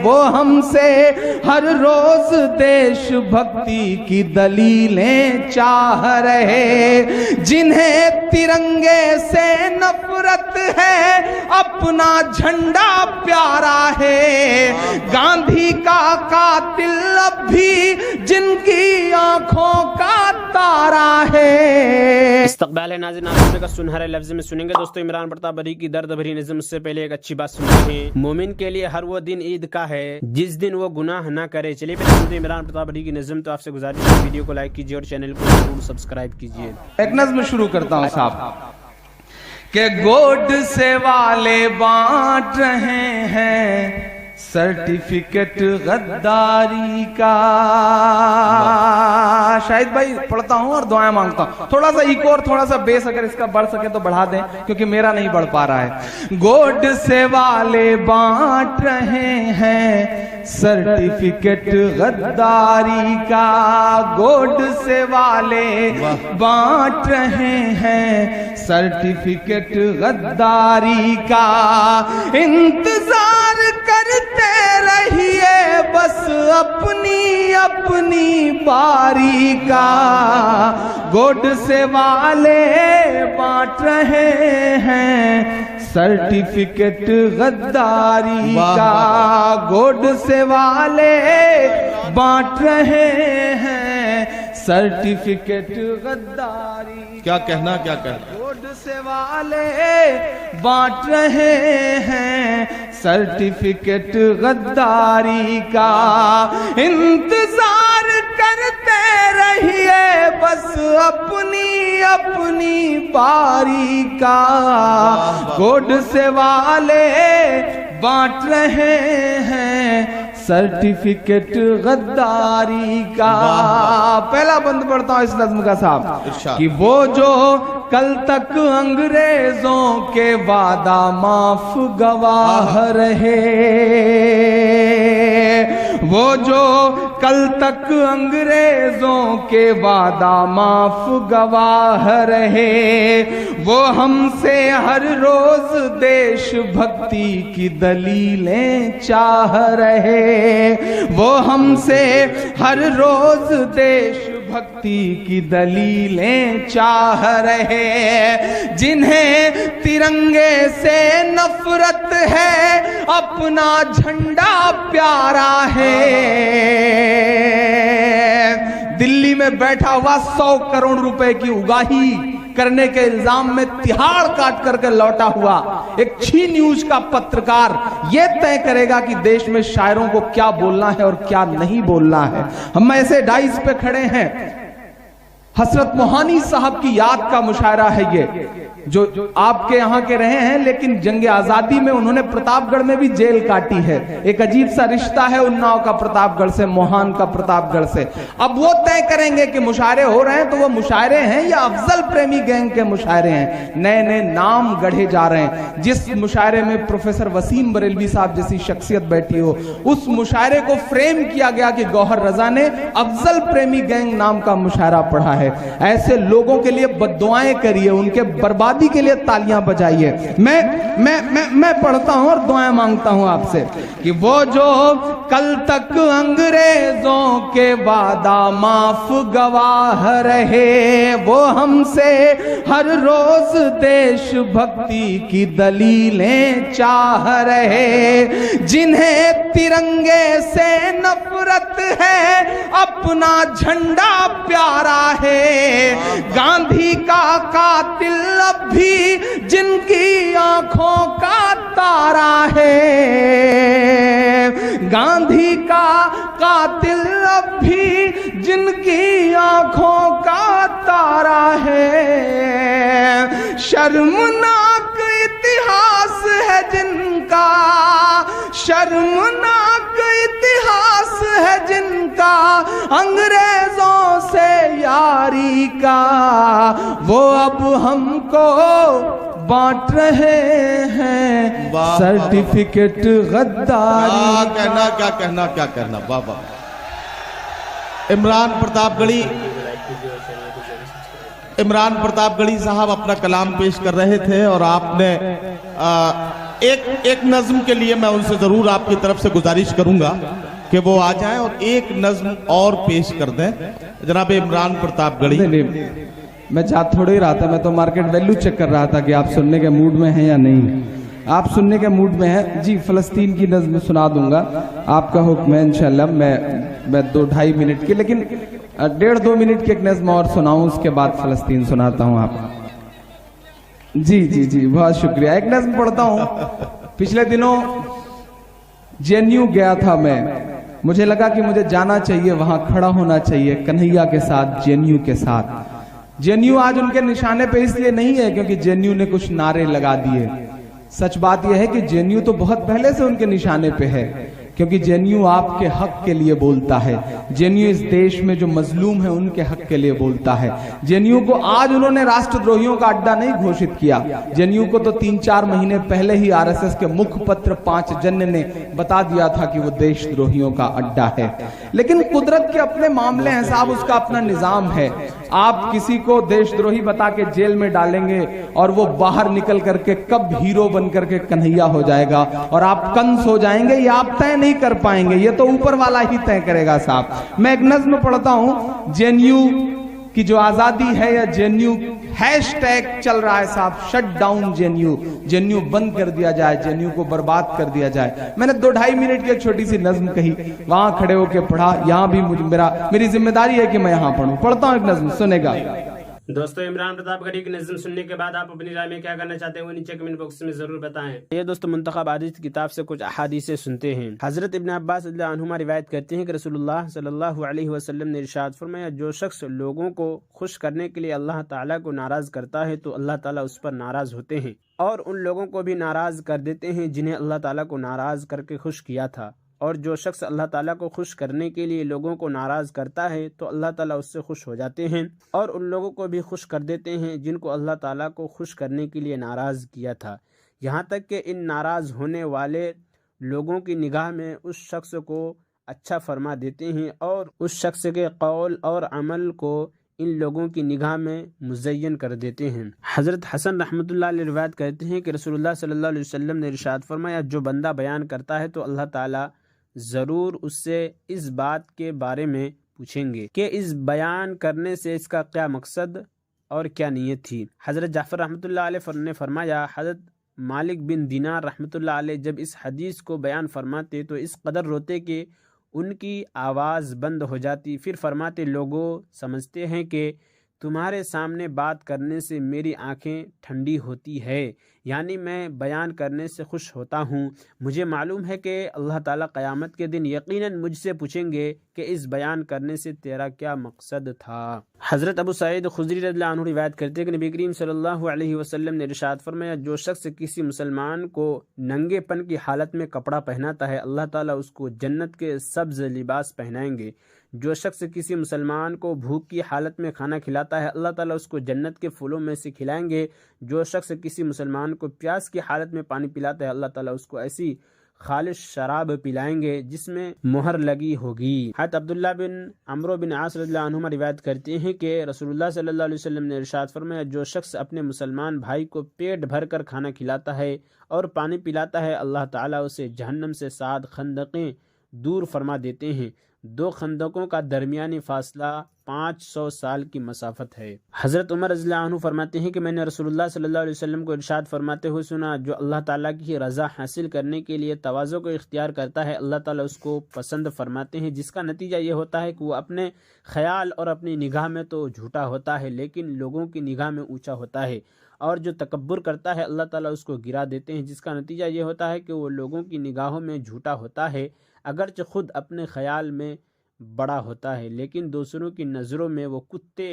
وہ ہم سے ہر روز دیش بھکتی کی دلیلیں چاہ رہے، جنہیں ترنگے سے نفرت ہے اپنا جھنڈا پیارا ہے، گاندھی کا قاتل اب بھی جن کی آنکھوں کا تارا ہے۔ استقبال ہے ناظرین، آپ کا سنہرے لفظ میں سنیں گے دوستو عمران پرتاپ بڑھئی کی درد بھری نظم سے پہلے ایک اچھی بات سنتے ہیں۔ مومن کے لیے ہر وہ دن عید کا ہے جس دن وہ گناہ نہ کرے۔ چلیے پھر سنتے ہیں عمران پرتاپ بڑھئی کی نظم۔ تو آپ سے گزارش ہے ویڈیو کو لائک کیجیے اور چینل کو ضرور سبسکرائب کیجیے۔ ایک نظم شروع کرتا ہوں صاحب کہ گوڈ سے والے بانٹ رہے ہیں سرٹیفکیٹ غداری کا۔ شاہد بھائی پڑھتا ہوں اور دعائیں مانگتا ہوں، تھوڑا سا ایکو اور تھوڑا سا بیس اگر اس کا بڑھ سکے تو بڑھا دیں کیونکہ میرا نہیں بڑھ پا رہا ہے۔ گوڈ سے والے بانٹ رہے ہیں سرٹیفکیٹ غداری کا، گوڈ سے والے بانٹ رہے ہیں سرٹیفکیٹ غداری کا، انتظار کرتے رہیے بس اپنی اپنی باری کا، گوڈ سے والے بانٹ رہے ہیں سرٹیفکیٹ غداری کا، گوڈ سے والے بانٹ رہے ہیں سرٹیفکیٹ غداری۔ کیا کہنا کیا کہنا، گوڈ سے والے بانٹ رہے ہیں سرٹیفکیٹ غداری کا، انتظار کرتے رہیے بس اپنی اپنی باری کا، گوڈ سے والے بانٹ رہے ہیں سرٹیفکیٹ غداری کا۔ پہلا بند پڑھتا ہوں اس نظم کا صاحب کہ وہ جو کل تک انگریزوں کے وعدہ معاف گواہ رہے، وہ جو کل تک انگریزوں کے وعدہ معاف گواہ رہے، وہ ہم سے ہر روز دیش بھکتی کی دلیلیں چاہ رہے، وہ ہم سے ہر روز دیش بھکتی کی دلیلیں چاہ رہے، جنہیں ترنگے سے نفرت ہے اپنا جھنڈا پیارا ہے۔ دلی میں بیٹھا ہوا 100 کروڑ روپے کی اگاہی کرنے کے الزام میں تہاڑ کاٹ کر کے لوٹا ہوا ایک چھی نیوز کا پترکار یہ طے کرے گا کہ دیش میں شاعروں کو کیا بولنا ہے اور کیا نہیں بولنا ہے۔ ہم ایسے ڈائز پہ کھڑے ہیں، حسرت موہانی صاحب کی یاد کا مشاعرہ ہے یہ، جو آپ کے یہاں کے رہے ہیں لیکن جنگ آزادی میں انہوں نے پرتاپ گڑھ میں بھی جیل کاٹی ہے۔ ایک عجیب سا رشتہ ہے اناؤ کا پرتاپ گڑھ سے، موہان کا پرتاپ گڑھ سے۔ اب وہ طے کریں گے کہ مشاعرے ہو رہے ہیں تو وہ مشاعرے ہیں یا افضل پریمی گینگ کے مشاعرے ہیں، نئے نئے نام گڑھے جا رہے ہیں۔ جس مشاعرے میں پروفیسر وسیم بریلوی صاحب جیسی شخصیت بیٹھی ہو، اس مشاعرے کو فریم کیا گیا کہ گوہر رضا نے افضل پریمی گینگ نام کا مشاعرہ پڑھا ہے۔ ایسے لوگوں کے لیے بددعائیں کریے، ان کے بربادی کے لیے تالیاں بجائیے۔ میں پڑھتا ہوں اور دعائیں مانگتا ہوں آپ سے کہ وہ جو کل تک انگریزوں کے وعدہ معاف گواہ رہے، وہ ہم سے ہر روز دیش بھکتی کی دلیلیں چاہ رہے، جنہیں ترنگے سے نفرت ہے اپنا جھنڈا پیارا ہے، گاندھی کا قاتل اب بھی جن کی آنکھوں کا تارا ہے، گاندھی کا قاتل اب بھی جن کی آنکھوں کا تارا ہے، شرمناک اتہاس ہے جن کا، شرمناک اتہاس ہے جن کا انگریزوں سے یاری کا، وہ اب ہم کو بانٹ رہے ہیں سرٹیفکیٹ غداری۔ کیا کہنا بابا۔ عمران پرتاپ گڑھی صاحب اپنا کلام پیش کر رہے تھے اور آپ نے एक नज्म के लिए मैं उनसे जरूर आपकी तरफ से गुजारिश करूंगा कि वो आ जाएं और एक नज्म और पेश कर दें। जनाब इमरान प्रतापगढ़ी। नहीं, मैं जा थोड़े ही रहा था, मैं तो मार्केट वैल्यू चेक कर रहा था कि आप सुनने के मूड में हैं या नहीं। आप सुनने के मूड में हैं जी, फलस्तीन की नज्म सुना दूंगा, आपका हुक्म है इंशाल्लाह। मैं 2-2.5 मिनट की, लेकिन 1.5-2 मिनट की एक नज्म और सुनाऊं, उसके बाद फलस्तीन सुनाता हूं आप। जी जी जी, बहुत शुक्रिया। एक नज्म पढ़ता हूं। पिछले दिनों जेएनयू गया था मैं, मुझे लगा कि मुझे जाना चाहिए, वहां खड़ा होना चाहिए कन्हैया के साथ, जेएनयू के साथ। जेएनयू आज उनके निशाने पे इसलिए नहीं है क्योंकि जेएनयू ने कुछ नारे लगा दिए। सच बात यह है कि जेएनयू तो बहुत पहले से उनके निशाने पे है, क्योंकि जेएनयू आपके हक के लिए बोलता है। जेएनयू इस देश में जो मजलूम है उनके हक के लिए बोलता है। जेएनयू को आज उन्होंने राष्ट्रद्रोहियों का अड्डा नहीं घोषित किया। जेएनयू को तो 3-4 महीने पहले ही आरएसएस के मुखपत्र 5 जन्य ने बता दिया था कि वो देशद्रोहियों का अड्डा है। लेकिन कुदरत के अपने मामले हैं साहब, उसका अपना निजाम है। आप किसी को देशद्रोही बता के जेल में डालेंगे और वो बाहर निकल करके कब हीरो बन करके कन्हैया हो जाएगा और आप कंस हो जाएंगे, ये आप तय नहीं कर पाएंगे, ये तो ऊपर वाला ही तय करेगा साहब। मैं एक नज्म पढ़ता हूं, जेएनयू की जो आजादी है, या जेएनयू हैशटैग चल रहा है साहब, शट डाउन जेएनयू, जेएनयू बंद कर दिया जाए, जेएनयू को बर्बाद कर दिया जाए। मैंने 2-2.5 मिनट की एक छोटी सी नज्म कही, वहां खड़े होकर पढ़ा। यहां भी मेरी जिम्मेदारी है कि मैं यहां पढ़ूं। पढ़ता हूं एक नज्म, सुनेगा। दोस्तों, इमरान प्रतापगढ़ी की नज़्म सुनने के बाद आप अपनी राय में क्या करना चाहते हैं वो नीचे कमेंट बॉक्स में जरूर बताएं। ये दोस्तों, मुंतखब हदीस किताब से कुछ अहादीसें सुनते हैं। हजरत इब्न अब्बास रज़ियल्लाहु अन्हुमा रिवायत करते हैं कि रसूलुल्लाह सल्लल्लाहु अलैहि वसल्लम ने इरशाद फरमाया, जो शख्स लोगों को खुश करने के लिए अल्लाह ताला को नाराज करता है तो अल्लाह ताला उस पर नाराज होते हैं, और उन लोगों को भी नाराज कर देते हैं जिन्हें अल्लाह ताला को नाराज करके खुश किया था। और जो शख्स अल्लाह ताला को खुश करने के लिए लोगों को नाराज करता है तो अल्लाह ताला उससे खुश हो जाते हैं, और उन लोगों को भी खुश कर देते हैं जिनको अल्लाह ताला को खुश करने के लिए नाराज किया था। यहाँ तक कि इन नाराज होने वाले लोगों की निगाह में उस शख्स को अच्छा फरमा देते हैं, और उस शख्स के कौल और अमल को इन लोगों की निगाह में मुज़य्यन कर देते हैं। हज़रत हसन रहमतुल्लाह अलैहि रिवायत करते हैं कि रसूलुल्लाह सल्लल्लाहु अलैहि वसल्लम ने इरशाद फरमाया, जो बंदा बयान करता है तो अल्लाह ताला ज़रूर उससे इस बात के बारे में पूछेंगे कि इस बयान करने से इसका क्या मकसद और क्या नीयत थी। हज़रत जाफ़र रहमतुल्लाह अलैहि ने फरमाया, हज़रत मालिक बिन दिनार रहमतुल्लाह अलैहि जब इस हदीस को बयान फरमाते तो इस कदर रोते कि उनकी आवाज़ बंद हो जाती। फिर फरमाते, लोगों समझते हैं कि तुम्हारे सामने बात करने से मेरी आंखें ठंडी होती है, यानी मैं बयान करने से खुश होता हूँ। मुझे मालूम है कि अल्लाह ताला क़यामत के दिन यकीनन मुझसे पूछेंगे कि इस बयान करने से तेरा क्या मकसद था। हज़रत अबू सईद खुदरी रज़ियल्लाहु अन्हु रिवायत करते हैं कि नबी करीम सल्लल्लाहु अलैहि वसल्लम ने इरशाद फरमाया, जो शख्स किसी मुसलमान को नंगेपन की हालत में कपड़ा पहनाता है अल्लाह ताला उसको जन्नत के सब्ज़ लिबास पहनाएंगे। जो शख्स किसी मुसलमान को भूख की हालत में खाना खिलाता है अल्लाह ताला उसको जन्नत के फूलों में से खिलाएंगे। जो शख्स किसी मुसलमान को प्यास की हालत में पानी पिलाता है अल्लाह ताला उसको ऐसी खालिश शराब पिलाएंगे जिसमें मोहर लगी होगी। हज़रत अब्दुल्लाह बिन अमरो बिन आस रज़ियल्लाहु अन्हुमा रिवायत करते हैं कि रसूलुल्लाह सल्लल्लाहु अलैहि वसल्लम ने इरशाद फरमाया, जो शख्स अपने मुसलमान भाई को पेट भर कर खाना खिलाता है और पानी पिलाता है अल्लाह ताला उसे जहन्नम से 7 खंदकें दूर फरमा देते हैं। 2 खंदकों का दरमियानी फासला 500 साल की मसाफत है। हज़रत उमर रज़ियल्लाहु अन्हु फरमाते हैं कि मैंने रसूलुल्लाह सल्लल्लाहु अलैहि वसल्लम को इरशाद फरमाते हुए सुना, जो अल्लाह ताला की रज़ा हासिल करने के लिए तवाज़ु को इख्तियार करता है अल्लाह ताला उसको पसंद फरमाते हैं, जिसका नतीजा ये होता है कि वो अपने ख्याल और अपनी निगाह में तो झूठा होता है लेकिन लोगों की निगाह में ऊँचा होता है। और जो तकब्बुर करता है अल्लाह ताला उसको गिरा देते हैं, जिसका नतीजा ये होता है कि वो लोगों की निगाहों में झूठा होता है, अगरचे खुद अपने ख्याल में बड़ा होता है लेकिन दूसरों की नज़रों में वो कुत्ते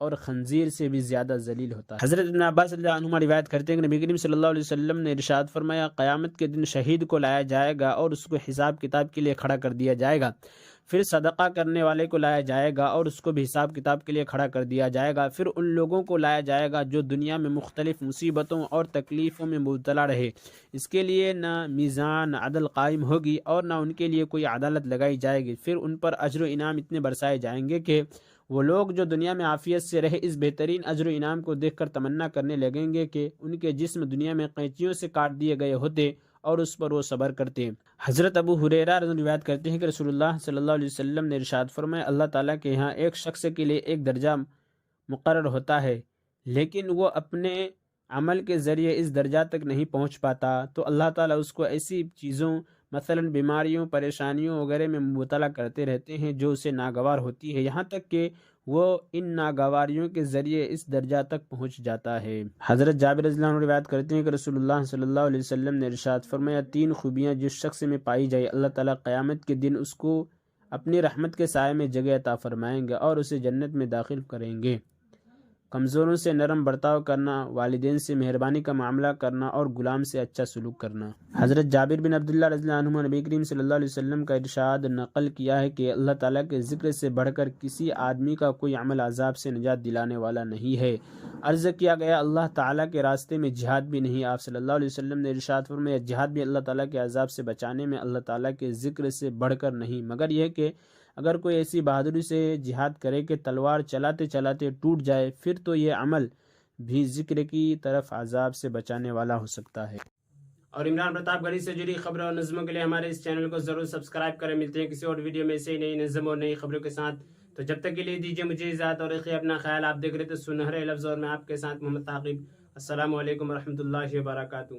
और खंजीर से भी ज़्यादा जलील होता है। हज़रत इब्न अब्बास रज़ियल्लाहु अन्हुमा रिवायत करते हैं कि नबी करीम सल्लल्लाहु अलैहि वसल्लम ने इरशाद फरमाया, क़यामत के दिन शहीद को लाया जाएगा और उसको हिसाब किताब के लिए खड़ा कर दिया जाएगा। फिर सदका करने वाले को लाया जाएगा और उसको भी हिसाब किताब के लिए खड़ा कर दिया जाएगा। फिर उन लोगों को लाया जाएगा जो दुनिया में मुख्तलिफ मुसीबतों और तकलीफ़ों में मुब्तला रहे। इसके लिए न मीज़ान अदल कायम होगी और न उनके लिए कोई अदालत लगाई जाएगी। फिर उन पर अज्र इनाम इतने बरसाए जाएंगे कि وہ لوگ جو دنیا میں عافیت سے رہے اس بہترین اجر و انعام کو دیکھ کر تمنا کرنے لگیں گے کہ ان کے جسم دنیا میں قینچیوں سے کاٹ دیے گئے ہوتے اور اس پر وہ صبر کرتے۔ حضرت ابو ہریرہ رضی اللہ عنہ روایت کرتے ہیں کہ رسول اللہ صلی اللہ علیہ وسلم نے ارشاد فرمایا، اللہ تعالیٰ کے یہاں ایک شخص کے لیے ایک درجہ مقرر ہوتا ہے، لیکن وہ اپنے عمل کے ذریعے اس درجہ تک نہیں پہنچ پاتا تو اللہ تعالیٰ اس کو ایسی چیزوں مثلا بیماریوں، پریشانیوں وغیرہ میں مبتلا کرتے رہتے ہیں جو اسے ناگوار ہوتی ہے، یہاں تک کہ وہ ان ناگواریوں کے ذریعے اس درجہ تک پہنچ جاتا ہے۔ حضرت جابر رضی اللہ عنہ روایت کرتے ہیں کہ رسول اللہ صلی اللہ علیہ وسلم نے ارشاد فرمایا، 3 خوبیاں جس شخص میں پائی جائے اللہ تعالیٰ قیامت کے دن اس کو اپنی رحمت کے سائے میں جگہ عطا فرمائیں گے اور اسے جنت میں داخل کریں گے۔ کمزوروں سے نرم برتاؤ کرنا، والدین سے مہربانی کا معاملہ کرنا اور غلام سے اچھا سلوک کرنا۔ حضرت جابر بن عبداللہ رضی اللہ عنہ نبی کریم صلی اللہ علیہ وسلم کا ارشاد نقل کیا ہے کہ اللہ تعالیٰ کے ذکر سے بڑھ کر کسی آدمی کا کوئی عمل عذاب سے نجات دلانے والا نہیں ہے۔ عرض کیا گیا اللہ تعالیٰ کے راستے میں جہاد بھی نہیں؟ آپ صلی اللہ علیہ وسلم نے ارشاد فرمایا جہاد بھی اللہ تعالیٰ کے عذاب سے بچانے میں اللہ تعالیٰ کے ذکر سے بڑھ کر نہیں، مگر یہ کہ اگر کوئی ایسی بہادری سے جہاد کرے کہ تلوار چلاتے چلاتے ٹوٹ جائے، پھر تو یہ عمل بھی ذکر کی طرف عذاب سے بچانے والا ہو سکتا ہے۔ اور عمران پرتاپ گڑھی سے جڑی خبروں اور نظموں کے لیے ہمارے اس چینل کو ضرور سبسکرائب کریں۔ ملتے ہیں کسی اور ویڈیو میں ایسے ہی نئی نظم اور نئی خبروں کے ساتھ، تو جب تک کے لیے دیجیے مجھے اجازت اور رکھیے اپنا خیال۔ آپ دیکھ رہے تھے سنہرے لفظ اور میں آپ کے ساتھ محمد ثاقب۔ السلام علیکم ورحمۃ اللہ وبرکاتہ۔